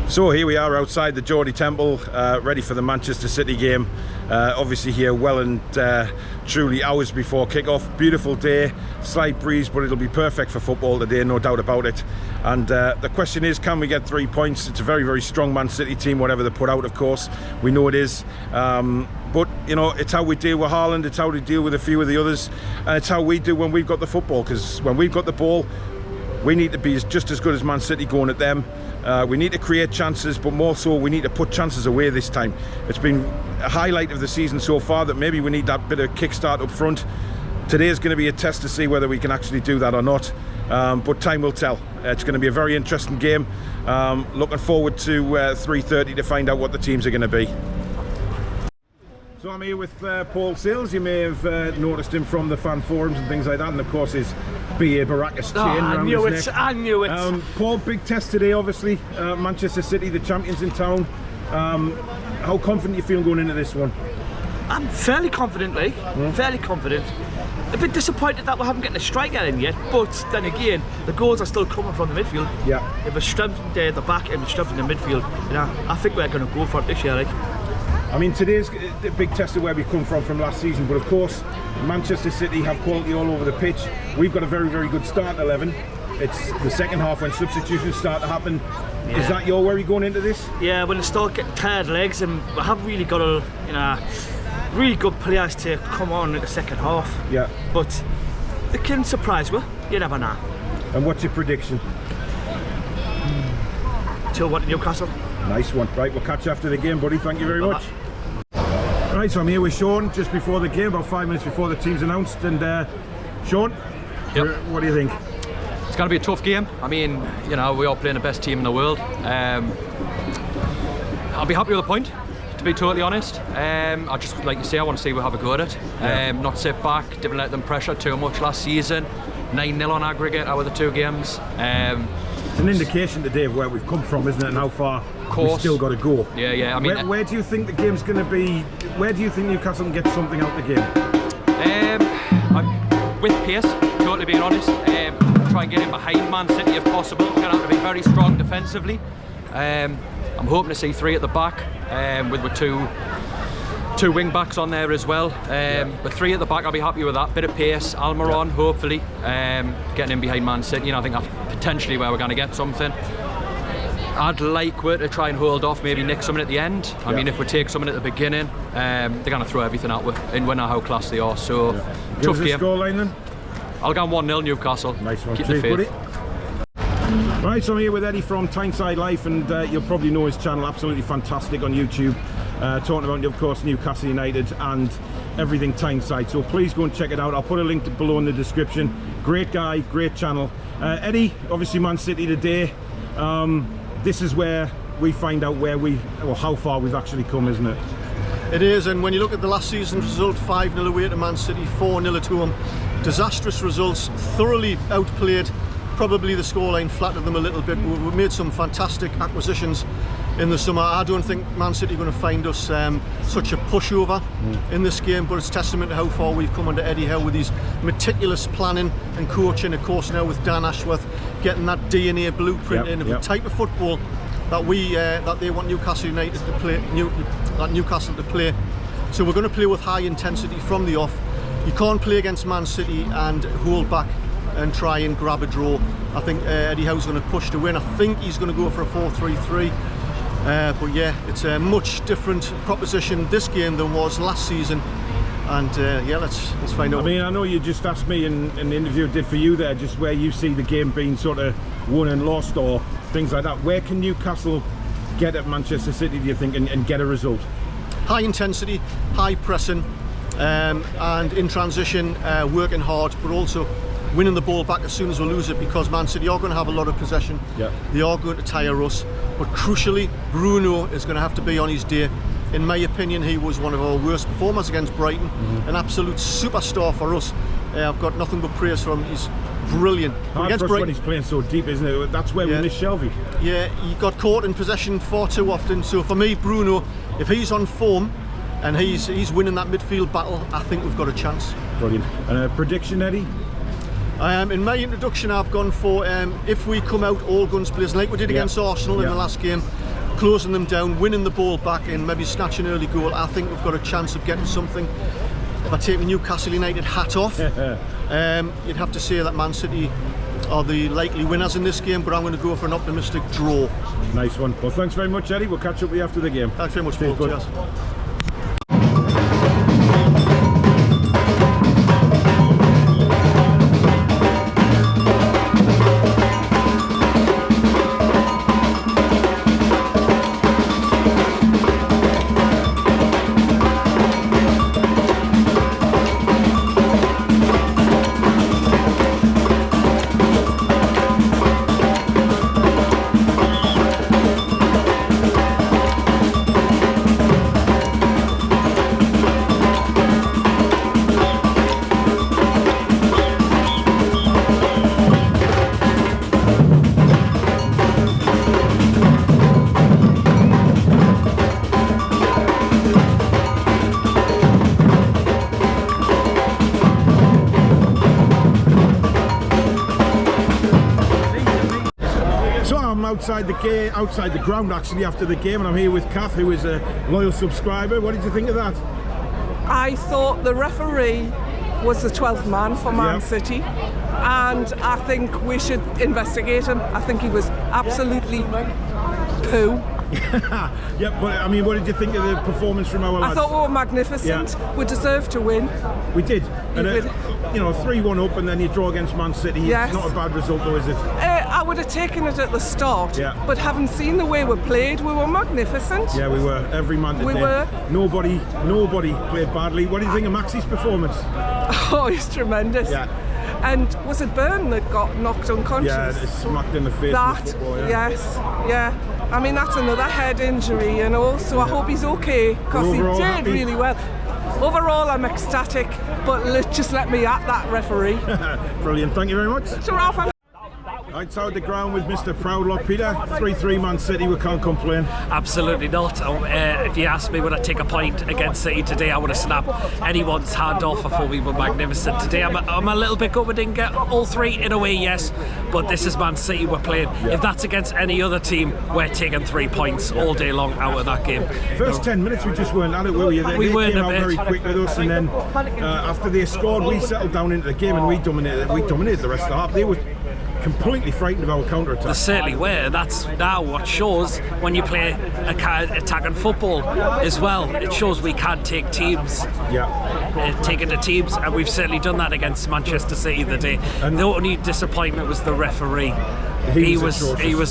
So here we are outside the Geordie Temple, ready for the Manchester City game. Obviously here well and truly hours before kick-off. Beautiful day, slight breeze, but it'll be perfect for football today, no doubt about it. And the question is, can we get 3 points? It's a very, very strong Man City team, whatever they put out, of course. We know it is. But, you know, it's how we deal with Haaland, it's how we deal with a few of the others, and it's how we do when we've got the football, because when we've got the ball, we need to be just as good as Man City going at them. We need to create chances, but more so we need to put chances away this time. It's been a highlight of the season so far that maybe we need that bit of kickstart up front. Today is going to be a test to see whether we can actually do that or not, but time will tell. It's going to be a very interesting game. Looking forward to 3:30 to find out what the teams are going to be. So I'm here with Paul Sills. You may have noticed him from the fan forums and things like that, and of course his BA Baracus chain around his neck. I knew it. Paul, big test today, obviously. Manchester City, the champions in town. How confident you feel going into this one? I'm fairly confident, Lee. Fairly confident. A bit disappointed that we haven't gotten a striker in yet, but then again, the goals are still coming from the midfield. Yeah. If we're strengthened the back and we're strengthened the midfield, you know, I think we're going to go for it this year, like. I mean, today's a big test of where we've come from last season, but of course, Manchester City have quality all over the pitch. We've got a very, very good start 11. It's the second half when substitutions start to happen. Yeah. Is that your worry going into this? Yeah, when they start getting tired legs, and we have really got a, you know, really good players to come on in the second half. Yeah. But they can surprise you. You never know. And what's your prediction? 2-1 to Newcastle. Nice one. Right, we'll catch you after the game, buddy. Thank you very much. Right, so I'm here with Sean just before the game, about 5 minutes before the team's announced. And Sean, what do you think? It's going to be a tough game. I mean, you know, we are playing the best team in the world. I'll be happy with a point, to be totally honest. I just, like you say, I want to see we have a go at it. Not sit back, didn't let them pressure too much last season. 9-0 on aggregate out of the 2 games. It's an indication today of where we've come from, isn't it, and how far we've still got to go. Yeah, yeah. I mean, where do you think the game's going to be? Where do you think Newcastle can get something out of the game? With pace, totally being honest. Try and get in behind Man City if possible. We're going to have to be very strong defensively. I'm hoping to see 3 at the back with 2 wing backs on there as well. But 3 at the back, I'll be happy with that. Bit of pace, Almiron, hopefully, getting in behind Man City. You know, I think that's potentially where we're going to get something. I'd like to try and hold off, maybe nick something at the end. I mean, if we take something at the beginning, they're going to throw everything at us, and we know how class they are. So, tough game. Scoreline then? I'll go 1-0 Newcastle. Nice one. Keep the faith. Right, so I'm here with Eddie from Tyneside Life, and you'll probably know his channel, absolutely fantastic on YouTube, talking about, of course, Newcastle United and everything Tyneside. So please go and check it out. I'll put a link below in the description. Great guy, great channel. Eddie, obviously Man City today. This is where we find out how far we've actually come, isn't it? It is, and when you look at the last season's result, 5-0 away to Man City, 4-0 to them. Disastrous results, thoroughly outplayed. Probably the scoreline flattered them a little bit. We've made some fantastic acquisitions in the summer. I don't think Man City are going to find us such a pushover in this game, but it's testament to how far we've come under Eddie Howe with his meticulous planning and coaching. Of course, now with Dan Ashworth getting that DNA blueprint in of the type of football that that they want Newcastle United to play, Newcastle to play. So we're going to play with high intensity from the off. You can't play against Man City and hold back and try and grab a draw. I think Eddie Howe's going to push to win. I think he's going to go for a 4-3-3. But yeah, it's a much different proposition this game than was last season. And yeah, let's find out. I mean, I know you just asked me in the interview I did for you there, just where you see the game being sort of won and lost or things like that. Where can Newcastle get at Manchester City, do you think, and get a result? High intensity, high pressing, and in transition, working hard, but also winning the ball back as soon as we lose it, because Man City are going to have a lot of possession. They are going to tire us, but crucially Bruno is going to have to be on his day. In my opinion, he was one of our worst performers against Brighton. An absolute superstar for us. I've got nothing but praise for him. He's brilliant. Against Brighton, when he's playing so deep, isn't it? That's where we miss Shelby. Yeah, he got caught in possession far too often. So for me, Bruno, if he's on form and he's winning that midfield battle, I think we've got a chance. Brilliant. And a prediction, Eddie? In my introduction, I've gone for if we come out all guns blazing like we did against Arsenal in the last game, closing them down, winning the ball back and maybe snatching an early goal, I think we've got a chance of getting something. If I take the Newcastle United hat off, you'd have to say that Man City are the likely winners in this game, but I'm going to go for an optimistic draw. Nice one. Well, thanks very much, Eddie. We'll catch up with you after the game. Thanks very much, Paul. Cheers. Outside the ground actually after the game, and I'm here with Kath, who is a loyal subscriber. What did you think of that? I thought the referee was the 12th man for Man City, and I think we should investigate him. I think he was absolutely poo. Yeah, but I mean, what did you think of the performance from our lads? I thought we were magnificent. We deserved to win. We did. And you know, 3-1 up and then you draw against Man City. Yes. It's not a bad result though, is it? I would have taken it at the start, but having seen the way we played, we were magnificent. Yeah, we were. Every man today. We were. Nobody played badly. What do you think of Maxi's performance? Oh, he's tremendous. Yeah. And was it Byrne that got knocked unconscious? Yeah, it's smacked in the face. That, with football, yes, yeah. I mean, that's another head injury, you know, so I hope he's okay, because he did really well. Overall, I'm ecstatic, but just let me at that referee. Brilliant, thank you very much. Sure, Alpha. Outside the ground with Mr. Proudlock. Peter, 3-3 Man City, we can't complain. Absolutely not. If you asked me would I take a point against City today, I would have snapped anyone's hand off. I thought we were magnificent today. I'm a little bit good we didn't get all three in a way, yes, but this is Man City we're playing. If that's against any other team, we're taking 3 points all day long out of that game. First 10 minutes we just weren't at it, were we? They came out very quick with us, and then after they scored, we settled down into the game and we dominated the rest of the half. They were completely frightened of our counter-attack. They certainly were. That's now what shows when you play attacking football as well. It shows we can take teams. Take it to teams, and we've certainly done that against Manchester City the day. And the only disappointment was the referee. He was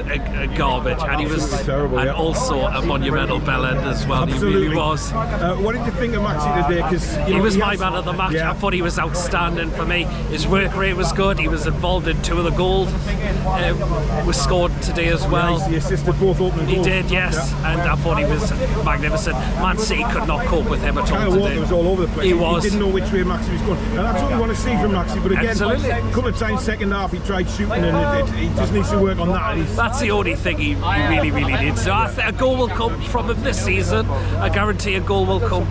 a garbage, and he was terrible, and also a monumental bellend as well. Absolutely. He really was. What did you think of Maxi today? Because he was my man of the match. I thought he was outstanding for me. His work rate was good. He was involved in 2 of the goals. Was scored today as well. Nice. He assisted both opening goals. He did, yes, and I thought he was magnificent. Man City could not cope with him at all today. He was all over the place. He was. He didn't know which way Maxi was going, and that's what we want to see from Maxi. But again, absolutely. A couple of times second half he tried shooting, and he just needs to work on that. That's the only thing he really needs. So I think a goal will come from him this season. I guarantee a goal will come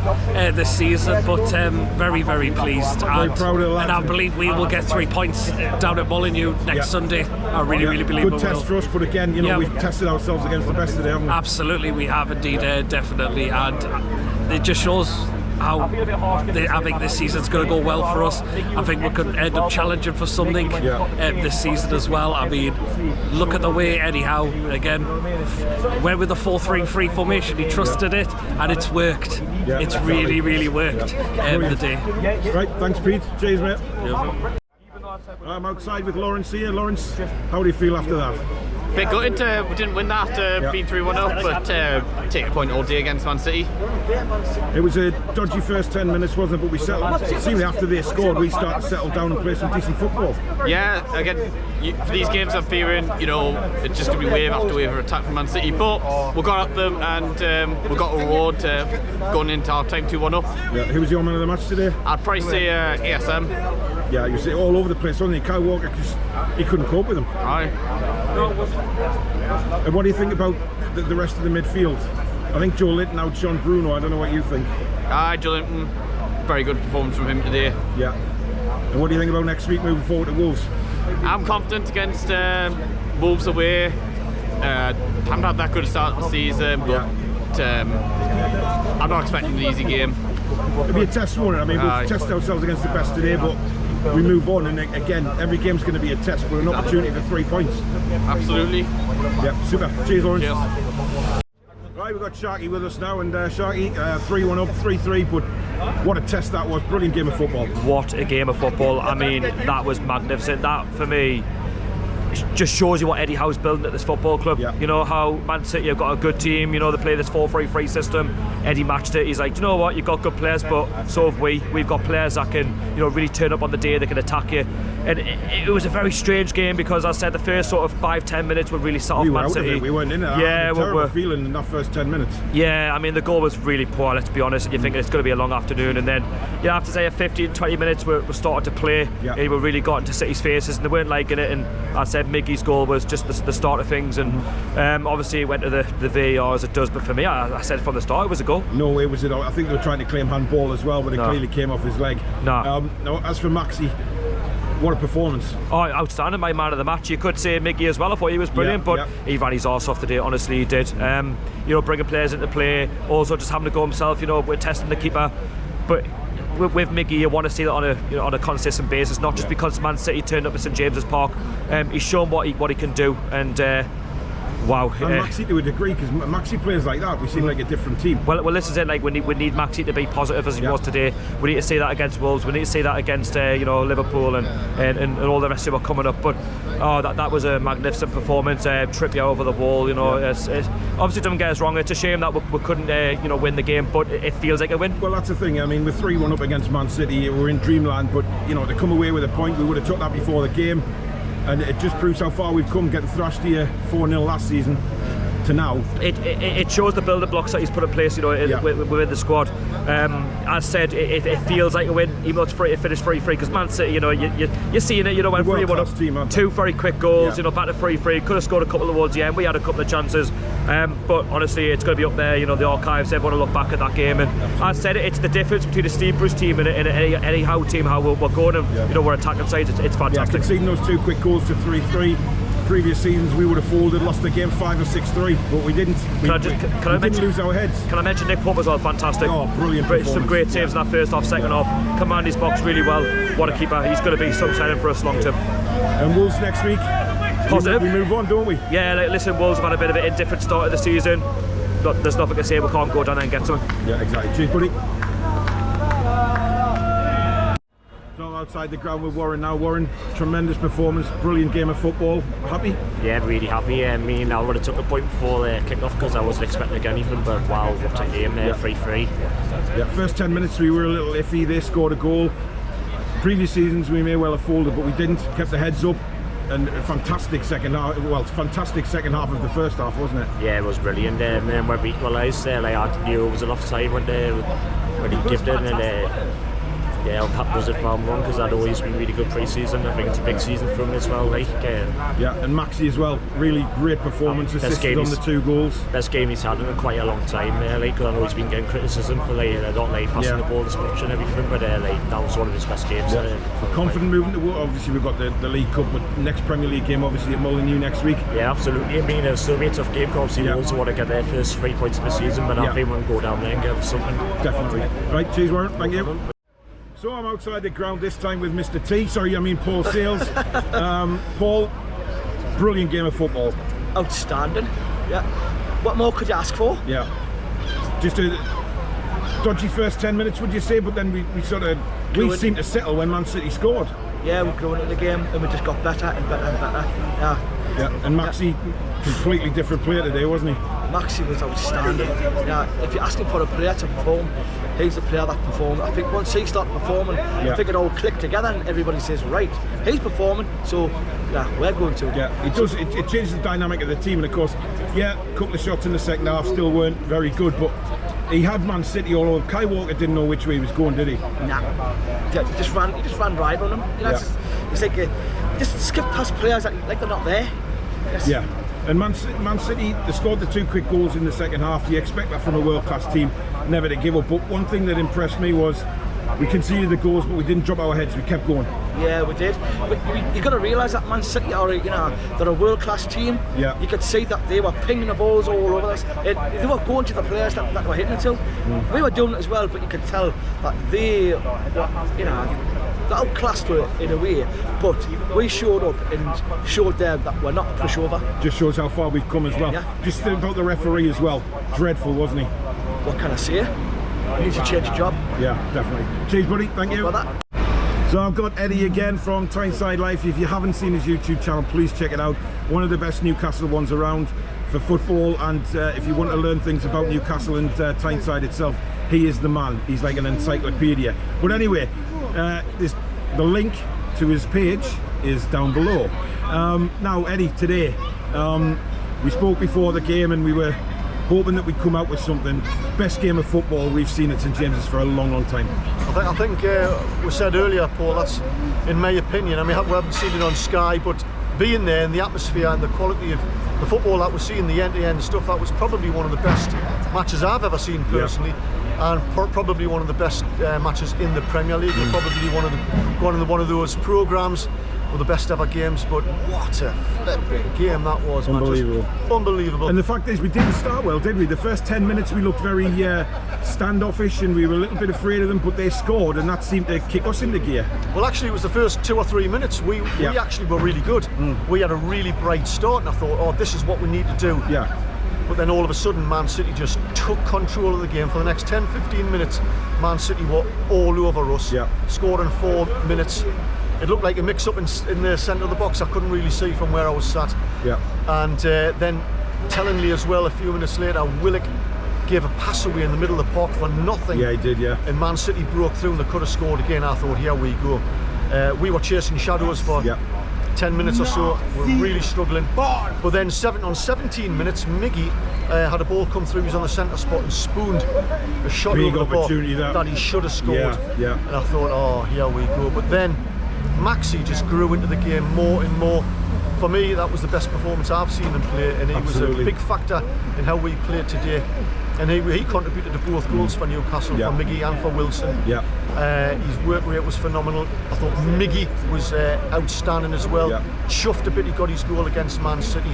this season. But very pleased. Very proud of that. And I believe we will get 3 points down at Molineux next Sunday. I really believe we will. Good test for us, but again, you know, we've tested ourselves against the best today, haven't we? Absolutely, we have indeed, definitely, and it just shows how I think this season's going to go well for us. I think we could end up challenging for something this season as well. I mean, look at the way Eddie Howe again went with the 4-3-3 formation. He trusted it, and it's worked. It's really worked the day. Right, thanks Pete. Cheers, mate. I'm outside with Lawrence here. Lawrence, how do you feel after that? Bit gutted, we didn't win that, being 3-1 up, but take a point all day against Man City. It was a dodgy first 10 minutes, wasn't it? But we settled. Seemingly after they scored, we started to settle down and play some decent football. Yeah, again, for these games I'm fearing, you know, it's just going to be wave after wave of attack from Man City, but we got at them and we got a reward going into half time 2-1 up. Yeah. Who was your man of the match today? I'd probably say ASM. Yeah, you see all over the place, wasn't he? Kyle Walker, because he couldn't cope with him. Aye. And what do you think about the rest of the midfield? I think Joe Linton outshone Bruno. I don't know what you think. Aye, Joe Linton, very good performance from him today. Yeah. And what do you think about next week moving forward to Wolves? I'm confident against Wolves away. haven't had that good a start to the season, but I'm not expecting an easy game. It'll be a test, won't it? I mean, we'll test ourselves against the best today, but we move on, and again, every game's going to be a test, but an opportunity for 3 points. Absolutely. Yeah, super. Cheers, Lawrence. Cheers. Right, we've got Sharky with us now, and Sharky, 3-1 up, 3-3, but what a test that was. Brilliant game of football. What a game of football. I mean, that was magnificent. That, for me, just shows you what Eddie Howe's building at this football club. You know how Man City have got a good team, you know, they play this 4-3-3 system. Eddie matched it. He's like, you know what, you've got good players, but so have we. We've got players that can, you know, really turn up on the day, they can attack you. And it was a very strange game because, as I said, the first sort of 5-10 minutes were really set off Man City. We weren't in it. Yeah, we were feeling in that first 10 minutes. Yeah, I mean, the goal was really poor, let's be honest, and you're thinking it's going to be a long afternoon, and then you have to say at 15-20 minutes we're starting to play, and we really got into City's faces and they weren't liking it, and I said Miggy's goal was just the start of things, and obviously it went to the VAR as it does, but for me, I said from the start it was a goal. No way was it. I think they were trying to claim handball as well, but it clearly came off his leg. No, as for Maxi, what a performance. Oh, outstanding, my man of the match. You could say Mickey as well. I thought he was brilliant, but he ran his arse off today, honestly he did. You know, bringing players into play, also just having to go himself, you know, we're testing the keeper, but with Mickey you want to see that on a consistent basis, not just because Man City turned up at St James's Park. He's shown what he can do, and wow. And Maxi to a degree, because Maxi plays like that, we seem like a different team. Well, this is it. Like we need Maxi to be positive as he was today. We need to see that against Wolves. We need to see that against you know, Liverpool and all the rest of them are coming up. But that was a magnificent performance. Trippier over the wall. You know, it's obviously don't get us wrong. It's a shame that we couldn't you know, win the game, but it feels like a win. Well, that's the thing. I mean, we're 3-1 up against Man City. We're in dreamland, but you know, to come away with a point, we would have took that before the game. And it just proves how far we've come, getting thrashed here 4-0 last season to now. It shows the building blocks that he's put in place, you know, within the squad. As said, it feels like a win, even though it's free to finish 3-3, because Man City, you know, you're seeing it, you know, when 3-1 up, two very quick goals, you know, back to 3-3, could have scored a couple towards the end, we had a couple of chances, but honestly, it's going to be up there, you know, the archives, everyone will look back at that game, and as I said, it's the difference between a Steve Bruce team and any Howe team, how we're going, and, you know, we're attacking sides, it's fantastic. Yeah, conceding those two quick goals to 3-3. Previous seasons we would have folded, lost the game 5 or 6-3, but we didn't. We didn't lose our heads. Can I mention Nick Pope as well? Fantastic. Oh, brilliant. Some great saves in that first half, second half. Command his box really well. What a keeper. He's going to be sunshine for us long term. And Wolves next week. Positive. We move on, don't we? Yeah, like, listen, Wolves have had a bit of an indifferent start of the season. But there's nothing to say. We can't go down there and get something. Yeah, exactly. Cheers, buddy. Outside the ground with Warren now. Warren, tremendous performance, brilliant game of football. Happy? Yeah, really happy. Me and I would have took a point before the kick-off because I wasn't expecting to get anything, but wow, what a game there, 3-3. Yeah, first 10 minutes we were a little iffy. They scored a goal. Previous seasons we may well have folded, but we didn't. Kept the heads up, and a fantastic second half. Well, fantastic second half of the first half, wasn't it? Yeah, it was brilliant. And then when we equalised, I knew it was enough time when he gave it, and yeah, I'll pat was it from wrong because I'd always been really good pre-season. I think it's a big season for him as well. Like, yeah, and Maxi as well. Really great performance, assisted on the 2 goals. Best game he's had in quite a long time. Like, I know he's been getting criticism for not passing the ball this much and everything, but that was one of his best games. We're confident moving to. Obviously, we've got the League Cup, but next Premier League game obviously at Molineux next week. Yeah, absolutely. I mean, it'll still be a tough game. Obviously, Wolves want to get their first 3 points of the season, but I think we'll go down there and get something. Definitely. Right, cheers, Warren. Thank you. So I'm outside the ground this time with Mr. T. Sorry, I mean Paul Sales. Paul, brilliant game of football. Outstanding. Yeah. What more could you ask for? Yeah. Just a dodgy first 10 minutes, would you say? But then we seemed to settle when Man City scored. Yeah, we grew into the game and we just got better and better and better. Yeah. Yeah. And Maxi, completely different player today, wasn't he? Maxi was outstanding. Yeah. If you're asking for a player to perform, he's the player that performed. I think once he started performing, I think it all clicked together and everybody says, right, he's performing, so yeah, we're going to. Yeah, it does. It changes the dynamic of the team, and of course, yeah, a couple of shots in the second half still weren't very good, but he had Man City all over. Kai Walker didn't know which way he was going, did he? Nah. He just ran right on him. You know, it's like just skip past players that like they're not there. Yeah. And Man City, they scored the 2 quick goals in the second half. You expect that from a world-class team, never to give up. But one thing that impressed me was we conceded the goals, but we didn't drop our heads. We kept going. Yeah, we did. But you got to realise that Man City are, they're a world-class team. Yeah. You could see that they were pinging the balls all over us. They were going to the players that they were hitting it to. We were doing it as well, but you could tell that they were, they're outclassed in a way. But we showed up and showed them that we're not a pushover. Just shows how far we've come as well. Yeah. Just about the referee as well. Dreadful, wasn't he? What can I say? You need to change your job. Yeah, definitely. Cheers, buddy. Thank you. So I've got Eddie again from Tyneside Life. If you haven't seen his YouTube channel, please check it out. One of the best Newcastle ones around for football, and if you want to learn things about Newcastle and Tyneside itself, he is the man. He's like an encyclopedia. But anyway, the link to his page is down below. Now, Eddie, today, we spoke before the game and we were hoping that we'd come out with something. Best game of football we've seen at St James's for a long, long time. I think we said earlier, Paul, that's, in my opinion, I mean, we haven't seen it on Sky, but being there and the atmosphere and the quality of the football that we're seeing, the end-to-end stuff, that was probably one of the best matches I've ever seen personally. Yeah. And probably one of the best matches in the Premier League, and probably one of those programmes with the best ever games. But what a flipping game that was, man. Unbelievable. Just unbelievable. And the fact is, we didn't start well, did we? The first 10 minutes we looked very standoffish and we were a little bit afraid of them, but they scored and that seemed to kick us into gear. Well, actually, it was the first 2 or 3 minutes. We actually were really good. We had a really bright start and I thought, oh, this is what we need to do. Yeah. But then all of a sudden, Man City just took control of the game. For the next 10-15 minutes, Man City were all over us. Yeah. Scored in 4 minutes. It looked like a mix-up in the centre of the box. I couldn't really see from where I was sat. Yeah. And then, tellingly as well, a few minutes later, Willock gave a pass away in the middle of the park for nothing. Yeah, he did, yeah. And Man City broke through and they could have scored again. I thought, here we go. We were chasing shadows for 10 minutes or so. We're really struggling. But then on 17 minutes, Miggy had a ball come through. He was on the centre spot and spooned a shot over the bar that he should have scored. Yeah. And I thought, oh, here we go. But then Maxi just grew into the game more and more. For me, that was the best performance I've seen him play, and he was a big factor in how we played today. And he contributed to both goals for Newcastle, for Miggy and for Wilson. Yeah. His work rate was phenomenal. I thought Miggy was outstanding as well. Chuffed a bit, he got his goal against Man City.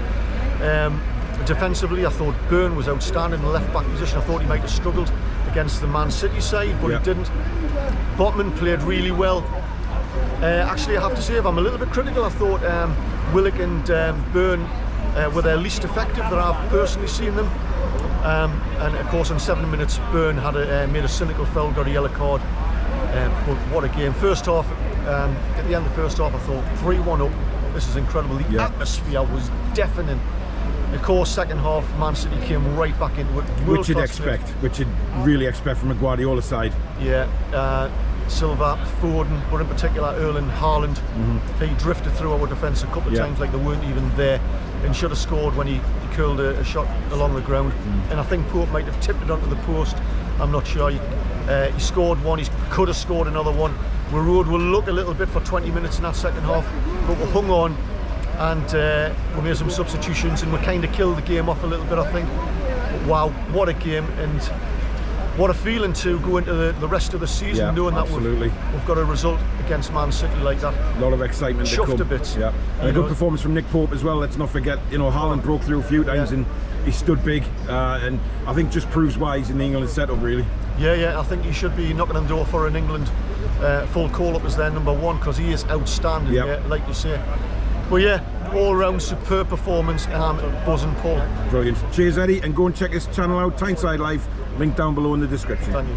Defensively, I thought Byrne was outstanding in the left back position. I thought he might have struggled against the Man City side, but he didn't. Botman played really well. Actually, I have to say, if I'm a little bit critical, I thought Willock and Byrne were their least effective that I've personally seen them. And of course, in 7 minutes, Byrne had made a cynical foul, got a yellow card. But what a game! First half, at the end of the first half, I thought 3-1 up. This is incredible. The atmosphere was deafening. Of course, second half, Man City came right back into it. Which you'd really expect from a Guardiola side. Yeah. Silva, Foden, but in particular Erling Haaland. He drifted through our defence a couple of times like they weren't even there, and should have scored when he curled a shot along the ground. And I think Pope might have tipped it onto the post. I'm not sure. He scored one, he could have scored another one. We rode will look a little bit for 20 minutes in that second half, but we hung on and we made some substitutions and we kind of killed the game off a little bit, I think. But wow, what a game, and what a feeling to go into the rest of the season knowing that we've got a result against Man City like that. A lot of excitement. Chuffed a bit. Yeah. And a good performance from Nick Pope as well. Let's not forget, Haaland broke through a few times and he stood big, and I think just proves why he's in the England setup, really. Yeah, I think he should be knocking on the door for an England full call-up as their #1, because he is outstanding, like you say. But yeah, all-round superb performance, and I'm buzzing, Paul. Brilliant. Cheers, Eddie, and go and check his channel out, Tyneside Life, link down below in the description. Thank you.